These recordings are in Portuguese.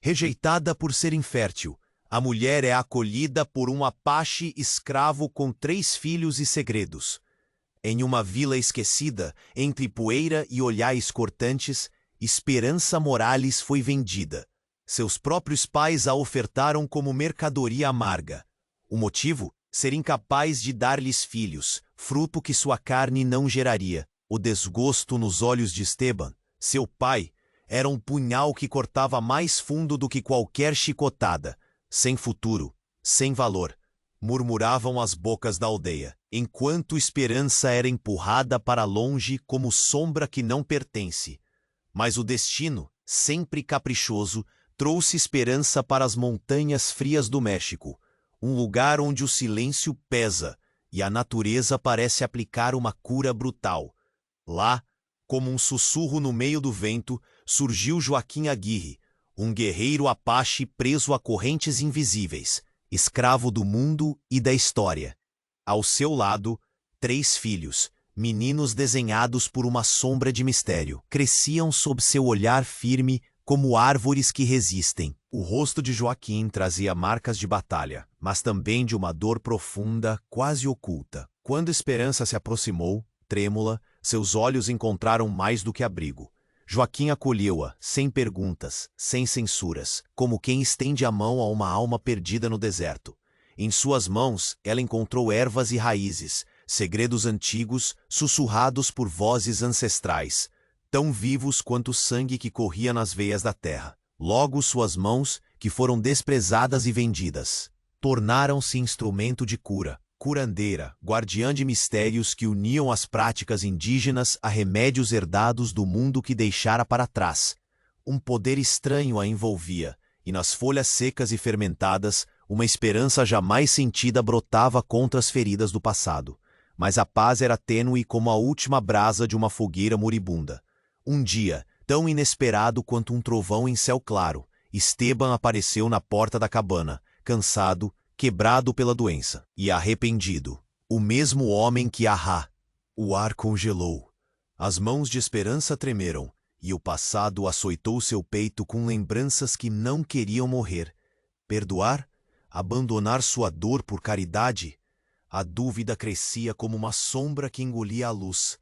Rejeitada por ser infértil, a mulher é acolhida por um apache escravo com 3 filhos e segredos. Em uma vila esquecida, entre poeira e olhares cortantes, Esperança Morales foi vendida. Seus próprios pais a ofertaram como mercadoria amarga. O motivo? Ser incapaz de dar-lhes filhos, fruto que sua carne não geraria. O desgosto nos olhos de Esteban, seu pai, era um punhal que cortava mais fundo do que qualquer chicotada. Sem futuro, sem valor, murmuravam as bocas da aldeia, enquanto Esperança era empurrada para longe como sombra que não pertence. Mas o destino, sempre caprichoso, trouxe Esperança para as montanhas frias do México, um lugar onde o silêncio pesa e a natureza parece aplicar uma cura brutal. Lá, como um sussurro no meio do vento, surgiu Joaquim Aguirre, um guerreiro apache preso a correntes invisíveis, escravo do mundo e da história. Ao seu lado, 3 filhos, meninos desenhados por uma sombra de mistério, cresciam sob seu olhar firme como árvores que resistem. O rosto de Joaquim trazia marcas de batalha, mas também de uma dor profunda, quase oculta. Quando Esperança se aproximou, trêmula, seus olhos encontraram mais do que abrigo. Joaquim acolheu-a, sem perguntas, sem censuras, como quem estende a mão a uma alma perdida no deserto. Em suas mãos, ela encontrou ervas e raízes, segredos antigos, sussurrados por vozes ancestrais, tão vivos quanto o sangue que corria nas veias da terra. Logo suas mãos, que foram desprezadas e vendidas, tornaram-se instrumento de cura, curandeira, guardiã de mistérios que uniam as práticas indígenas a remédios herdados do mundo que deixara para trás. Um poder estranho a envolvia, e nas folhas secas e fermentadas, uma esperança jamais sentida brotava contra as feridas do passado. Mas a paz era tênue como a última brasa de uma fogueira moribunda. Um dia, tão inesperado quanto um trovão em céu claro, Esteban apareceu na porta da cabana, cansado, quebrado pela doença, e arrependido. O mesmo homem que Ahá. O ar congelou. As mãos de Esperança tremeram, e o passado açoitou seu peito com lembranças que não queriam morrer. Perdoar? Abandonar sua dor por caridade? A dúvida crescia como uma sombra que engolia a luz.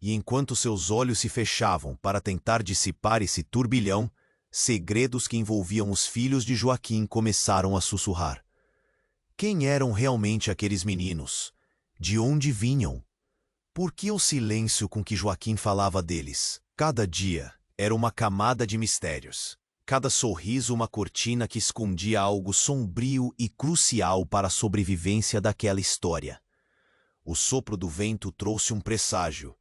E enquanto seus olhos se fechavam para tentar dissipar esse turbilhão, segredos que envolviam os filhos de Joaquim começaram a sussurrar. Quem eram realmente aqueles meninos? De onde vinham? Por que o silêncio com que Joaquim falava deles? Cada dia era uma camada de mistérios. Cada sorriso uma cortina que escondia algo sombrio e crucial para a sobrevivência daquela história. O sopro do vento trouxe um presságio.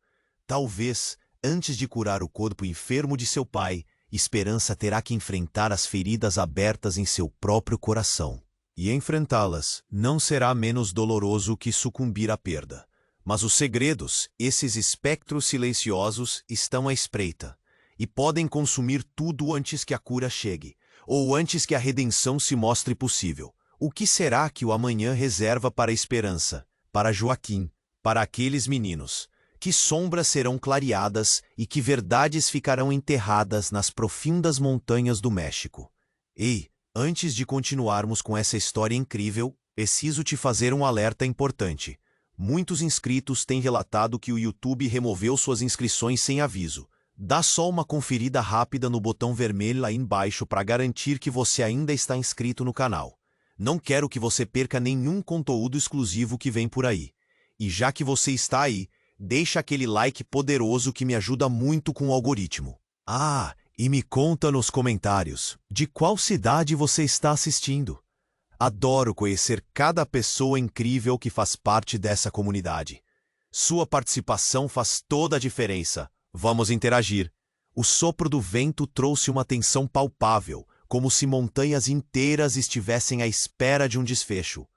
Talvez, antes de curar o corpo enfermo de seu pai, Esperança terá que enfrentar as feridas abertas em seu próprio coração. E enfrentá-las não será menos doloroso que sucumbir à perda. Mas os segredos, esses espectros silenciosos, estão à espreita, e podem consumir tudo antes que a cura chegue, ou antes que a redenção se mostre possível. O que será que o amanhã reserva para a Esperança, para Joaquim, para aqueles meninos? Que sombras serão clareadas e que verdades ficarão enterradas nas profundas montanhas do México? Ei, antes de continuarmos com essa história incrível, preciso te fazer um alerta importante. Muitos inscritos têm relatado que o YouTube removeu suas inscrições sem aviso. Dá só uma conferida rápida no botão vermelho aí embaixo para garantir que você ainda está inscrito no canal. Não quero que você perca nenhum conteúdo exclusivo que vem por aí. E já que você está aí, deixa aquele like poderoso que me ajuda muito com o algoritmo. Ah, e me conta nos comentários de qual cidade você está assistindo. Adoro conhecer cada pessoa incrível que faz parte dessa comunidade. Sua participação faz toda a diferença. Vamos interagir. O sopro do vento trouxe uma tensão palpável, como se montanhas inteiras estivessem à espera de um desfecho.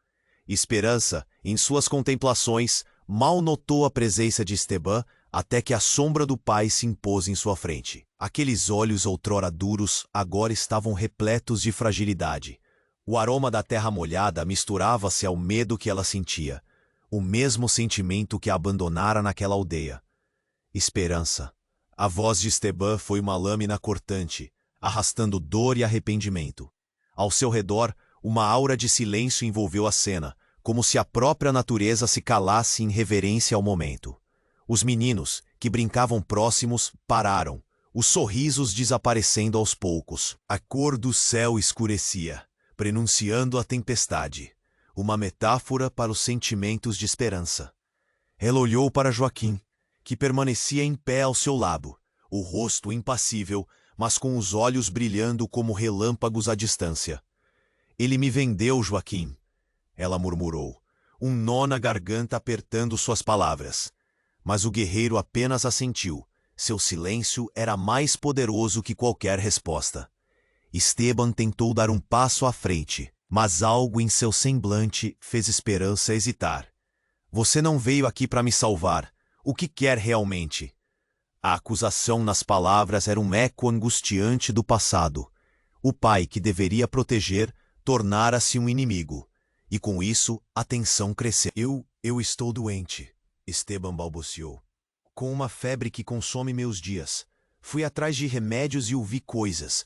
Esperança, em suas contemplações, mal notou a presença de Esteban até que a sombra do pai se impôs em sua frente. Aqueles olhos outrora duros agora estavam repletos de fragilidade. O aroma da terra molhada misturava-se ao medo que ela sentia, o mesmo sentimento que a abandonara naquela aldeia. Esperança. A voz de Esteban foi uma lâmina cortante, arrastando dor e arrependimento. Ao seu redor, uma aura de silêncio envolveu a cena, como se a própria natureza se calasse em reverência ao momento. Os meninos, que brincavam próximos, pararam, os sorrisos desaparecendo aos poucos. A cor do céu escurecia, prenunciando a tempestade, uma metáfora para os sentimentos de esperança. Ela olhou para Joaquim, que permanecia em pé ao seu lado, o rosto impassível, mas com os olhos brilhando como relâmpagos à distância. Ele me vendeu, Joaquim, ela murmurou, um nó na garganta apertando suas palavras. Mas o guerreiro apenas assentiu. Seu silêncio era mais poderoso que qualquer resposta. Esteban tentou dar um passo à frente, mas algo em seu semblante fez Esperança hesitar. Você não veio aqui para me salvar. O que quer realmente? A acusação nas palavras era um eco angustiante do passado. O pai que deveria proteger tornara-se um inimigo. E com isso, a tensão cresceu. Eu estou doente, Esteban balbuciou. Com uma febre que consome meus dias. Fui atrás de remédios e ouvi coisas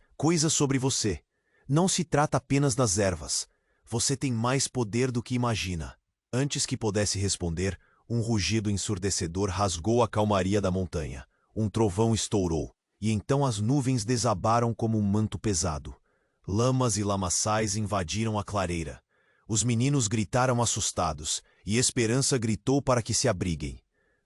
sobre você. Não se trata apenas das ervas. Você tem mais poder do que imagina. Antes que pudesse responder, um rugido ensurdecedor rasgou a calmaria da montanha. Um trovão estourou, e então as nuvens desabaram como um manto pesado. Lamas e lamaçais invadiram a clareira. Os meninos gritaram assustados, e Esperança gritou para que se abriguem.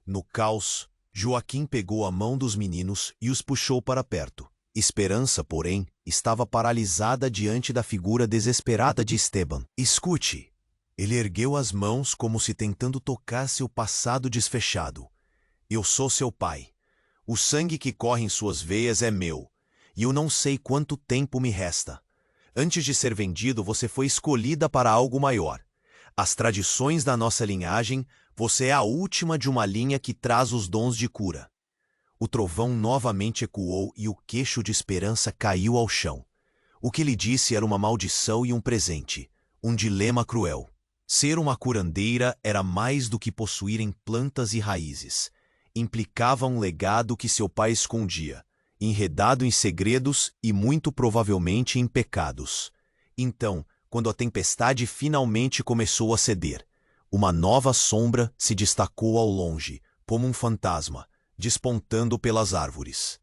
No caos, Joaquim pegou a mão dos meninos e os puxou para perto. Esperança, porém, estava paralisada diante da figura desesperada de Esteban. Escute! Ele ergueu as mãos como se tentando tocar seu passado desfechado. Eu sou seu pai. O sangue que corre em suas veias é meu, e eu não sei quanto tempo me resta. Antes de ser vendido, você foi escolhida para algo maior. As tradições da nossa linhagem, você é a última de uma linha que traz os dons de cura. O trovão novamente ecoou e o queixo de Esperança caiu ao chão. O que ele disse era uma maldição e um presente, um dilema cruel. Ser uma curandeira era mais do que possuírem plantas e raízes. Implicava um legado que seu pai escondia, enredado em segredos e muito provavelmente em pecados. Então, quando a tempestade finalmente começou a ceder, uma nova sombra se destacou ao longe, como um fantasma, despontando pelas árvores.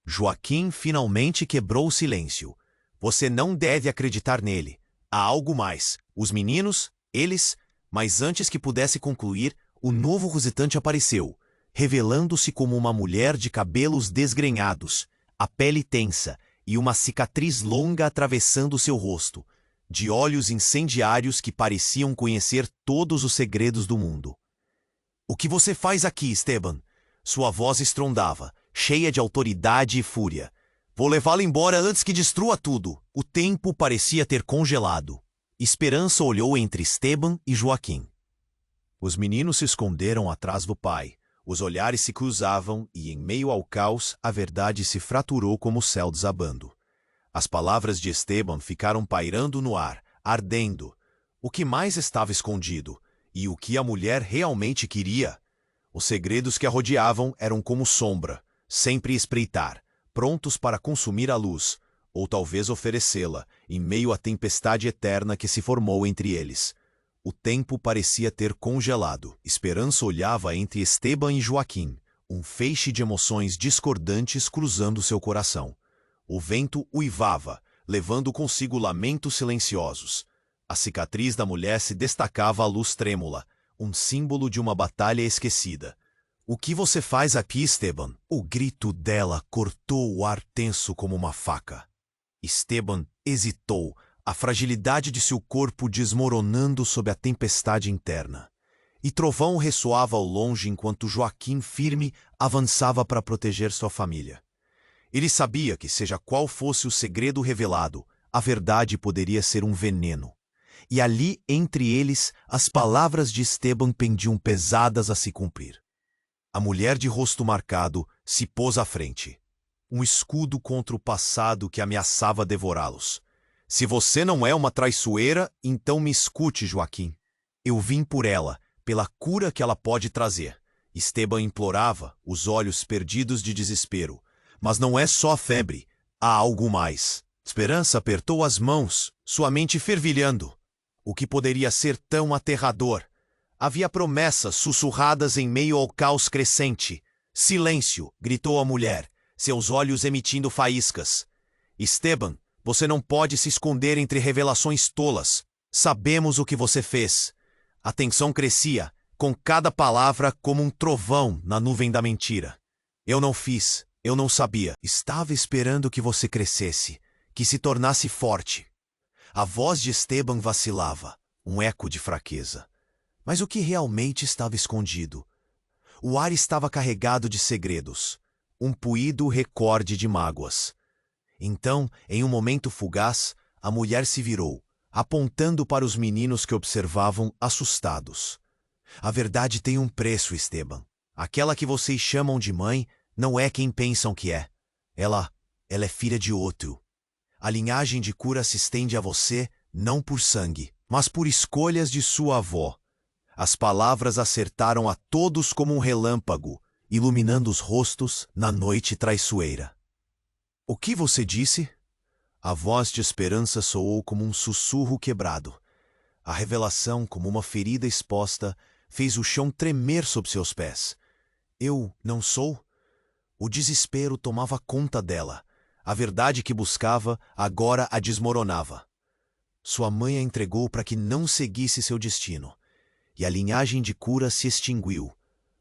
Joaquim finalmente quebrou o silêncio. Você não deve acreditar nele. Há algo mais. Os meninos, eles... Mas antes que pudesse concluir, o novo visitante apareceu, revelando-se como uma mulher de cabelos desgrenhados, a pele tensa e uma cicatriz longa atravessando seu rosto, de olhos incendiários que pareciam conhecer todos os segredos do mundo. O que você faz aqui, Esteban? Sua voz estrondava, cheia de autoridade e fúria. Vou levá-lo embora antes que destrua tudo. O tempo parecia ter congelado. Esperança olhou entre Esteban e Joaquim. Os meninos se esconderam atrás do pai. Os olhares se cruzavam e, em meio ao caos, a verdade se fraturou como o céu desabando. As palavras de Esteban ficaram pairando no ar, ardendo. O que mais estava escondido? E o que a mulher realmente queria? Os segredos que a rodeavam eram como sombra, sempre a espreitar, prontos para consumir a luz, ou talvez oferecê-la, em meio à tempestade eterna que se formou entre eles. O tempo parecia ter congelado. Esperança olhava entre Esteban e Joaquim, um feixe de emoções discordantes cruzando seu coração. O vento uivava, levando consigo lamentos silenciosos. A cicatriz da mulher se destacava à luz trêmula, um símbolo de uma batalha esquecida. O que você faz aqui, Esteban? O grito dela cortou o ar tenso como uma faca. Esteban hesitou, a fragilidade de seu corpo desmoronando sob a tempestade interna. E trovão ressoava ao longe enquanto Joaquim firme avançava para proteger sua família. Ele sabia que, seja qual fosse o segredo revelado, a verdade poderia ser um veneno. E ali, entre eles, as palavras de Esteban pendiam pesadas a se cumprir. A mulher de rosto marcado se pôs à frente. Um escudo contra o passado que ameaçava devorá-los. Se você não é uma traiçoeira, então me escute, Joaquim. Eu vim por ela, pela cura que ela pode trazer. Esteban implorava, os olhos perdidos de desespero. Mas não é só a febre. Há algo mais. Esperança apertou as mãos, sua mente fervilhando. O que poderia ser tão aterrador? Havia promessas sussurradas em meio ao caos crescente. Silêncio! Gritou a mulher, seus olhos emitindo faíscas. Esteban, você não pode se esconder entre revelações tolas. Sabemos o que você fez. A tensão crescia, com cada palavra como um trovão na nuvem da mentira. Eu não fiz, eu não sabia. Estava esperando que você crescesse, que se tornasse forte. A voz de Esteban vacilava, um eco de fraqueza. Mas o que realmente estava escondido? O ar estava carregado de segredos, um puído recorde de mágoas. Então, em um momento fugaz, a mulher se virou, apontando para os meninos que observavam assustados. A verdade tem um preço, Esteban. Aquela que vocês chamam de mãe não é quem pensam que é. Ela é filha de outro. A linhagem de cura se estende a você não por sangue, mas por escolhas de sua avó. As palavras acertaram a todos como um relâmpago, iluminando os rostos na noite traiçoeira. O que você disse? A voz de Esperança soou como um sussurro quebrado. A revelação, como uma ferida exposta, fez o chão tremer sob seus pés. Eu não sou? O desespero tomava conta dela. A verdade que buscava agora a desmoronava. Sua mãe a entregou para que não seguisse seu destino. E a linhagem de cura se extinguiu.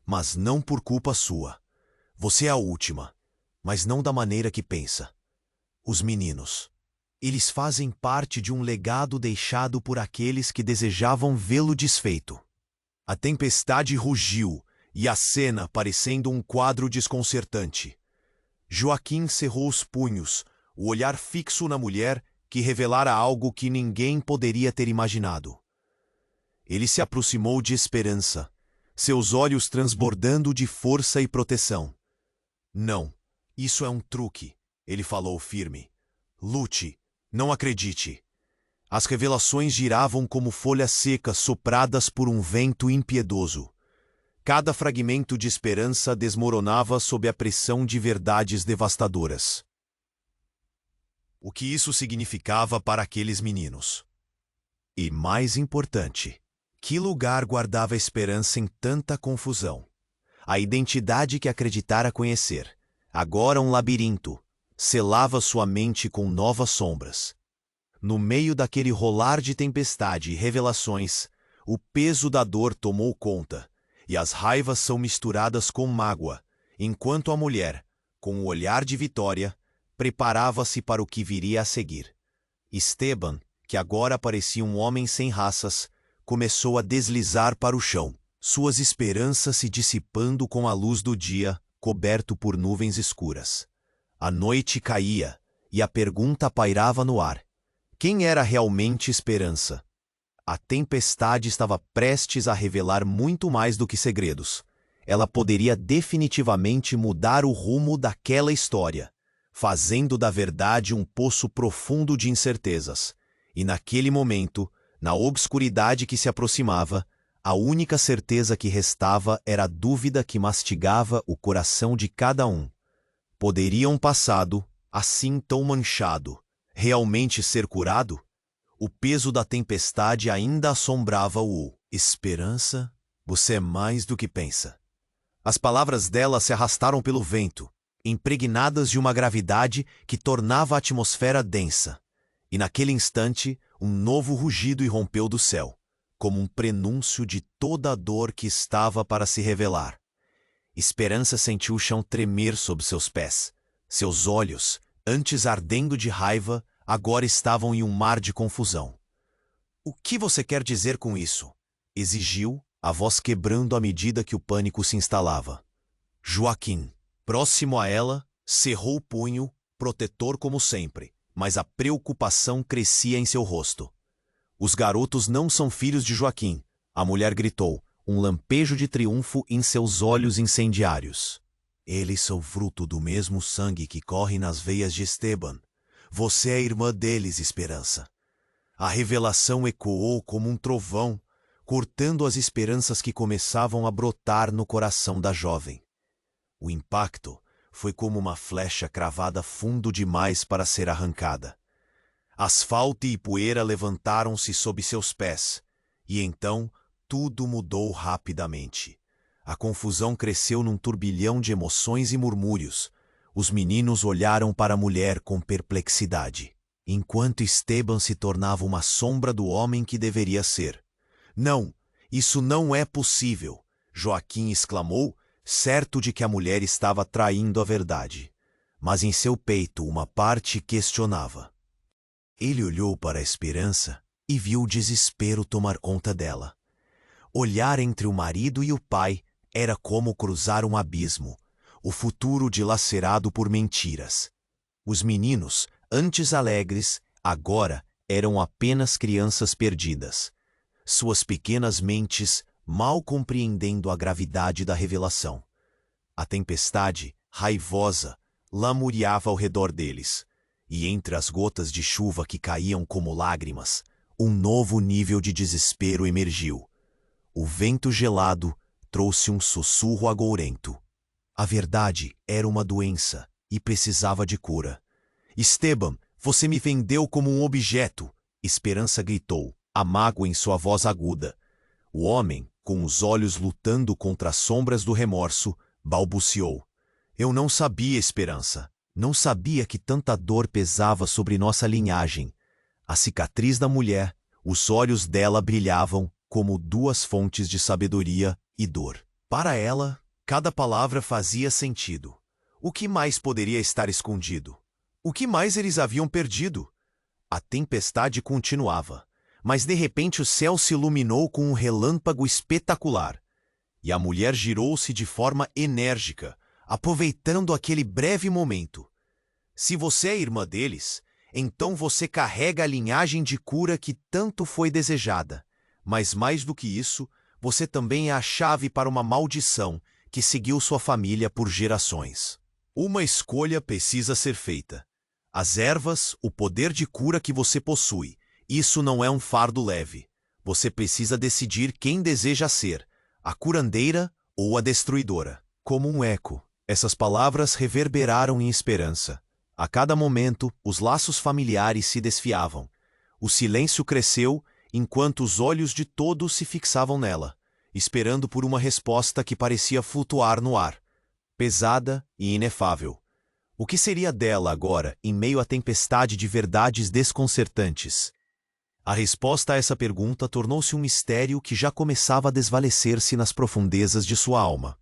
Mas não por culpa sua. Você é a última, mas não da maneira que pensa. Os meninos. Eles fazem parte de um legado deixado por aqueles que desejavam vê-lo desfeito. A tempestade rugiu, e a cena parecendo um quadro desconcertante. Joaquim cerrou os punhos, o olhar fixo na mulher que revelara algo que ninguém poderia ter imaginado. Ele se aproximou de Esperança, seus olhos transbordando de força e proteção. Não, isso é um truque, ele falou firme. Lute, não acredite. As revelações giravam como folhas secas sopradas por um vento impiedoso. Cada fragmento de esperança desmoronava sob a pressão de verdades devastadoras. O que isso significava para aqueles meninos? E mais importante, que lugar guardava a esperança em tanta confusão? A identidade que acreditara conhecer, agora um labirinto, selava sua mente com novas sombras. No meio daquele rolar de tempestade e revelações, o peso da dor tomou conta, e as raivas são misturadas com mágoa, enquanto a mulher, com o olhar de vitória, preparava-se para o que viria a seguir. Esteban, que agora parecia um homem sem raças, começou a deslizar para o chão, suas esperanças se dissipando com a luz do dia, coberto por nuvens escuras. A noite caía, e a pergunta pairava no ar. Quem era realmente Esperança? A tempestade estava prestes a revelar muito mais do que segredos. Ela poderia definitivamente mudar o rumo daquela história, fazendo da verdade um poço profundo de incertezas. E naquele momento, na obscuridade que se aproximava, a única certeza que restava era a dúvida que mastigava o coração de cada um. Poderia um passado, assim tão manchado, realmente ser curado? O peso da tempestade ainda assombrava-o. Esperança, você é mais do que pensa. As palavras dela se arrastaram pelo vento, impregnadas de uma gravidade que tornava a atmosfera densa. E naquele instante, um novo rugido irrompeu do céu, como um prenúncio de toda a dor que estava para se revelar. Esperança sentiu o chão tremer sob seus pés. Seus olhos, antes ardendo de raiva, agora estavam em um mar de confusão. O que você quer dizer com isso? Exigiu, a voz quebrando à medida que o pânico se instalava. Joaquim, próximo a ela, cerrou o punho, protetor como sempre, mas a preocupação crescia em seu rosto. Os garotos não são filhos de Joaquim, a mulher gritou, um lampejo de triunfo em seus olhos incendiários. Eles são fruto do mesmo sangue que corre nas veias de Esteban. Você é irmã deles, Esperança. A revelação ecoou como um trovão, cortando as esperanças que começavam a brotar no coração da jovem. O impacto foi como uma flecha cravada fundo demais para ser arrancada. Asfalto e poeira levantaram-se sob seus pés, e então tudo mudou rapidamente. A confusão cresceu num turbilhão de emoções e murmúrios. Os meninos olharam para a mulher com perplexidade, enquanto Esteban se tornava uma sombra do homem que deveria ser. Não, isso não é possível, Joaquim exclamou, certo de que a mulher estava traindo a verdade. Mas em seu peito uma parte questionava. Ele olhou para a Esperança e viu o desespero tomar conta dela. Olhar entre o marido e o pai era como cruzar um abismo, o futuro dilacerado por mentiras. Os meninos, antes alegres, agora eram apenas crianças perdidas. Suas pequenas mentes mal compreendendo a gravidade da revelação. A tempestade, raivosa, lamuriava ao redor deles, e entre as gotas de chuva que caíam como lágrimas, um novo nível de desespero emergiu. O vento gelado trouxe um sussurro agourento. A verdade era uma doença e precisava de cura. Esteban, você me vendeu como um objeto, Esperança gritou, a mágoa em sua voz aguda. O homem, com os olhos lutando contra as sombras do remorso, balbuciou. Eu não sabia, Esperança. Não sabia que tanta dor pesava sobre nossa linhagem. A cicatriz da mulher, os olhos dela brilhavam como duas fontes de sabedoria e dor. Para ela, cada palavra fazia sentido. O que mais poderia estar escondido? O que mais eles haviam perdido? A tempestade continuava, mas de repente o céu se iluminou com um relâmpago espetacular. E a mulher girou-se de forma enérgica, aproveitando aquele breve momento. Se você é irmã deles, então você carrega a linhagem de cura que tanto foi desejada. Mas mais do que isso, você também é a chave para uma maldição que seguiu sua família por gerações. Uma escolha precisa ser feita. As ervas, o poder de cura que você possui, isso não é um fardo leve. Você precisa decidir quem deseja ser, a curandeira ou a destruidora. Como um eco, essas palavras reverberaram em Esperança. A cada momento, os laços familiares se desfiavam. O silêncio cresceu enquanto os olhos de todos se fixavam nela, esperando por uma resposta que parecia flutuar no ar, pesada e inefável. O que seria dela agora, em meio à tempestade de verdades desconcertantes? A resposta a essa pergunta tornou-se um mistério que já começava a desvalecer-se nas profundezas de sua alma.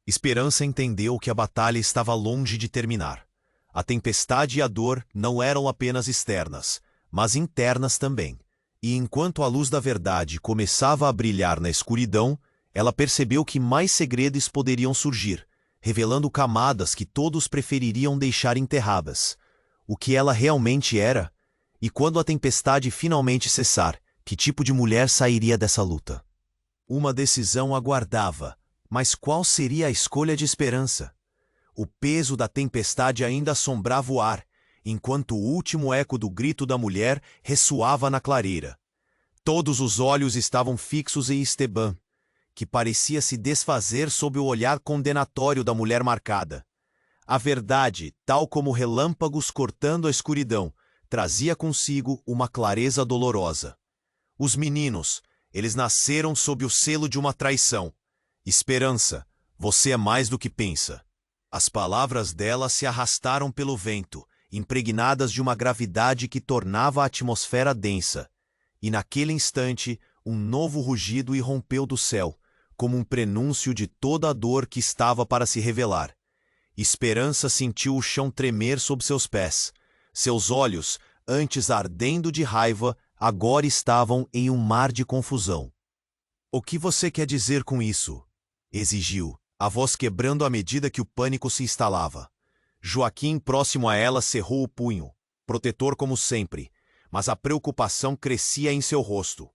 Esperança entendeu que a batalha estava longe de terminar. A tempestade e a dor não eram apenas externas, mas internas também. E enquanto a luz da verdade começava a brilhar na escuridão, ela percebeu que mais segredos poderiam surgir, revelando camadas que todos prefeririam deixar enterradas. O que ela realmente era? E quando a tempestade finalmente cessar, que tipo de mulher sairia dessa luta? Uma decisão aguardava, mas qual seria a escolha de Esperança? O peso da tempestade ainda assombrava o ar, enquanto o último eco do grito da mulher ressoava na clareira. Todos os olhos estavam fixos em Esteban, que parecia se desfazer sob o olhar condenatório da mulher marcada. A verdade, tal como relâmpagos cortando a escuridão, trazia consigo uma clareza dolorosa. Os meninos, eles nasceram sob o selo de uma traição. Esperança, você é mais do que pensa. As palavras dela se arrastaram pelo vento, impregnadas de uma gravidade que tornava a atmosfera densa. E naquele instante, um novo rugido irrompeu do céu, como um prenúncio de toda a dor que estava para se revelar. Esperança sentiu o chão tremer sob seus pés. Seus olhos, antes ardendo de raiva, agora estavam em um mar de confusão. O que você quer dizer com isso? Exigiu, a voz quebrando à medida que o pânico se instalava. Joaquim, próximo a ela, cerrou o punho, protetor como sempre, mas a preocupação crescia em seu rosto.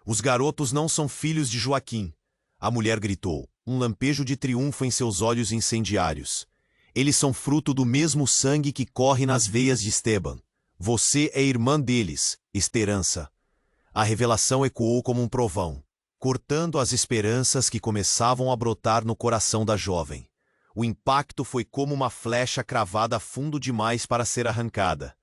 Os garotos não são filhos de Joaquim, a mulher gritou, um lampejo de triunfo em seus olhos incendiários. Eles são fruto do mesmo sangue que corre nas veias de Esteban. Você é irmã deles, Esperança. A revelação ecoou como um trovão, cortando as esperanças que começavam a brotar no coração da jovem. O impacto foi como uma flecha cravada fundo demais para ser arrancada.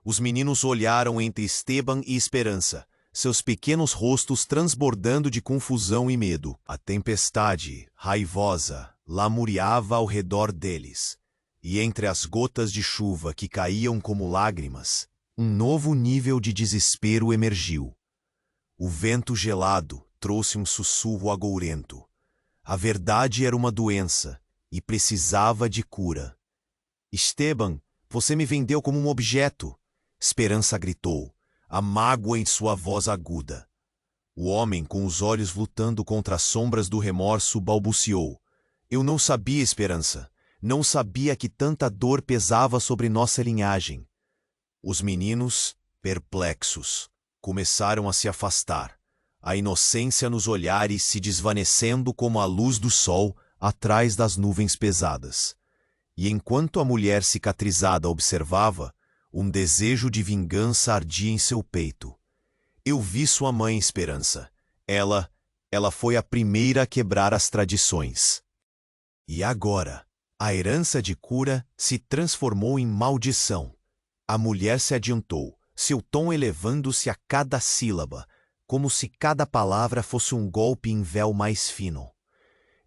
Os meninos olharam entre Esteban e Esperança, seus pequenos rostos transbordando de confusão e medo. A tempestade, raivosa, lamuriava ao redor deles, e entre as gotas de chuva que caíam como lágrimas, um novo nível de desespero emergiu. O vento gelado trouxe um sussurro agourento. A verdade era uma doença e precisava de cura. Esteban, você me vendeu como um objeto, Esperança gritou, a mágoa em sua voz aguda. O homem, com os olhos lutando contra as sombras do remorso, balbuciou. Eu não sabia, Esperança. Não sabia que tanta dor pesava sobre nossa linhagem. Os meninos, perplexos, começaram a se afastar, a inocência nos olhares se desvanecendo como a luz do sol atrás das nuvens pesadas. E enquanto a mulher cicatrizada observava, um desejo de vingança ardia em seu peito. Eu vi sua mãe, Esperança. Ela foi a primeira a quebrar as tradições. E agora, a herança de cura se transformou em maldição. A mulher se adiantou, seu tom elevando-se a cada sílaba, como se cada palavra fosse um golpe em véu mais fino.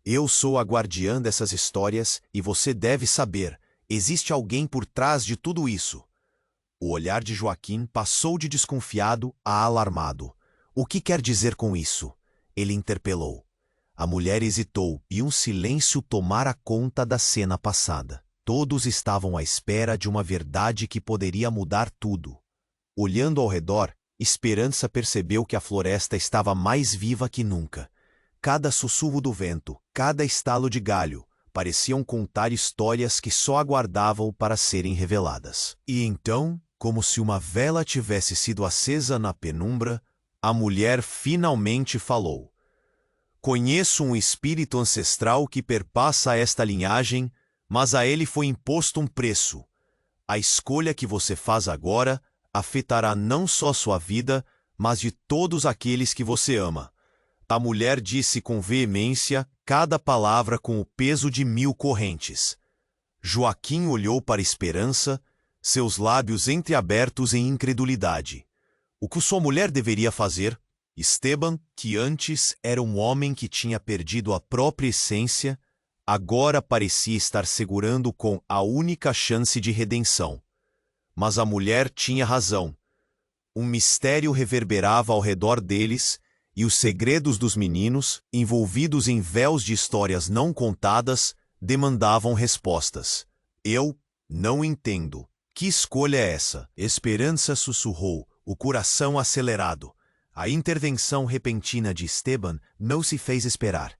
Eu sou a guardiã dessas histórias e você deve saber, existe alguém por trás de tudo isso. O olhar de Joaquim passou de desconfiado a alarmado. O que quer dizer com isso? Ele interpelou. A mulher hesitou e um silêncio tomara conta da cena passada. Todos estavam à espera de uma verdade que poderia mudar tudo. Olhando ao redor, Esperança percebeu que a floresta estava mais viva que nunca. Cada sussurro do vento, cada estalo de galho, pareciam contar histórias que só aguardavam para serem reveladas. E então, como se uma vela tivesse sido acesa na penumbra, a mulher finalmente falou. Conheço um espírito ancestral que perpassa esta linhagem, mas a ele foi imposto um preço. A escolha que você faz agora afetará não só sua vida, mas de todos aqueles que você ama. A mulher disse com veemência, cada palavra com o peso de 1000 correntes. Joaquim olhou para Esperança, seus lábios entreabertos em incredulidade. O que sua mulher deveria fazer? Esteban, que antes era um homem que tinha perdido a própria essência, agora parecia estar segurando com a única chance de redenção. Mas a mulher tinha razão. Um mistério reverberava ao redor deles, e os segredos dos meninos, envolvidos em véus de histórias não contadas, demandavam respostas. Eu não entendo. Que escolha é essa? Esperança sussurrou, o coração acelerado. A intervenção repentina de Esteban não se fez esperar.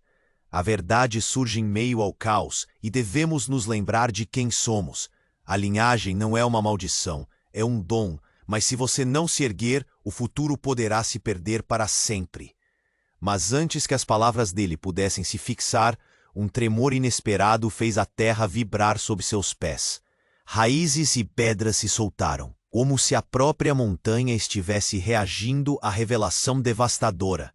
A verdade surge em meio ao caos e devemos nos lembrar de quem somos. A linhagem não é uma maldição, é um dom, mas se você não se erguer, o futuro poderá se perder para sempre. Mas antes que as palavras dele pudessem se fixar, um tremor inesperado fez a terra vibrar sob seus pés. Raízes e pedras se soltaram, como se a própria montanha estivesse reagindo à revelação devastadora.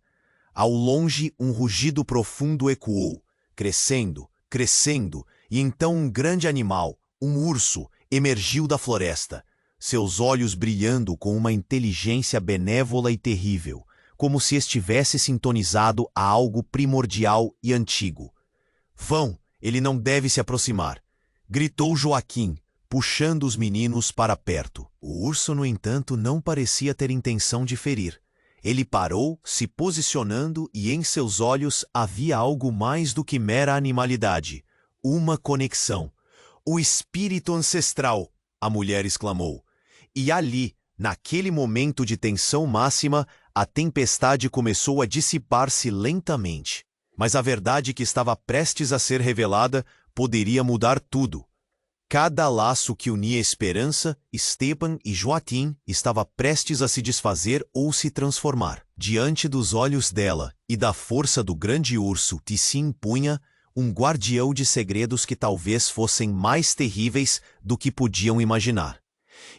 Ao longe, um rugido profundo ecoou, crescendo, crescendo, e então um grande animal, um urso, emergiu da floresta, seus olhos brilhando com uma inteligência benévola e terrível, como se estivesse sintonizado a algo primordial e antigo. Vão, ele não deve se aproximar, gritou Joaquim, puxando os meninos para perto. O urso, no entanto, não parecia ter intenção de ferir. Ele parou, se posicionando, e em seus olhos havia algo mais do que mera animalidade. Uma conexão. O espírito ancestral, a mulher exclamou. E ali, naquele momento de tensão máxima, a tempestade começou a dissipar-se lentamente. Mas a verdade que estava prestes a ser revelada poderia mudar tudo. Cada laço que unia Esperança, Esteban e Joaquim estava prestes a se desfazer ou se transformar. Diante dos olhos dela e da força do grande urso que se impunha, um guardião de segredos que talvez fossem mais terríveis do que podiam imaginar.